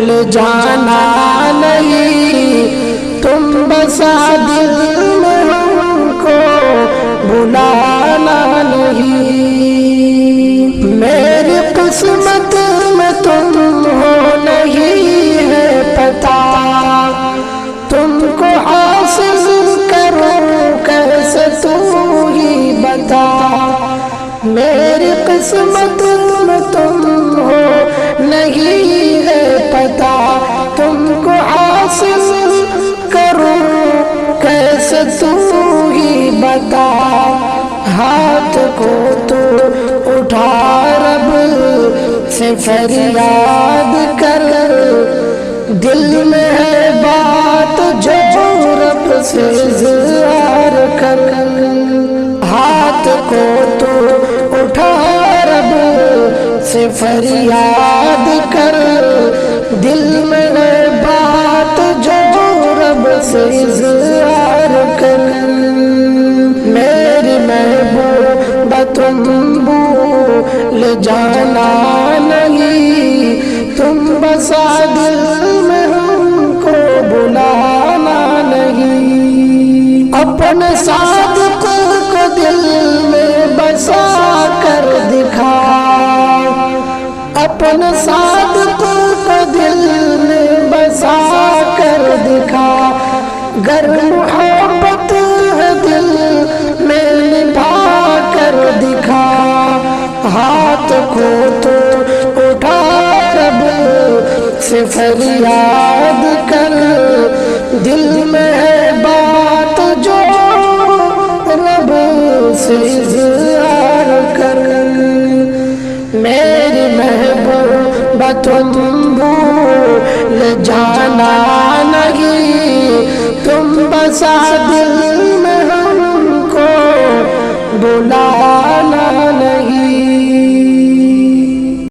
لے جانا نہیں، تم بسا دل میں ہم کو بلانا نہیں۔ میری قسمت میں تم ہو نہیں ہے پتا، تم کو حاصل کروں کیسے تو ہی بتا۔ میری قسمت میں تم ہو نہیں ہے پتا، تم کو حاصل کروں کیسے تو ہی بتا۔ ہاتھ کو تو اٹھا رب سے فریاد کر، دل میں ہے بات جو رب سے اظہار کر۔ ہاتھ کو تو اٹھا رب سے فریاد کر، دل میں ہے بات جو رب سے اظہار کر۔ میری محبوب تم بھول جانا نہیں، تم بسا دل میں ہم کو بلانا نہیں۔ اپنے صادق کو دل میں بسا کر دکھا، اپنے صادق کو دل میں بسا کر دکھا۔ گر محبت ہے دل میں نبھا کر دکھا۔ ہاتھ کو تو اٹھا رب سے فریاد کر، دل میں ہے بات جو رب سے اظہار کر۔ میری محبوب تم بھول جانا نہیں، تم بسا دل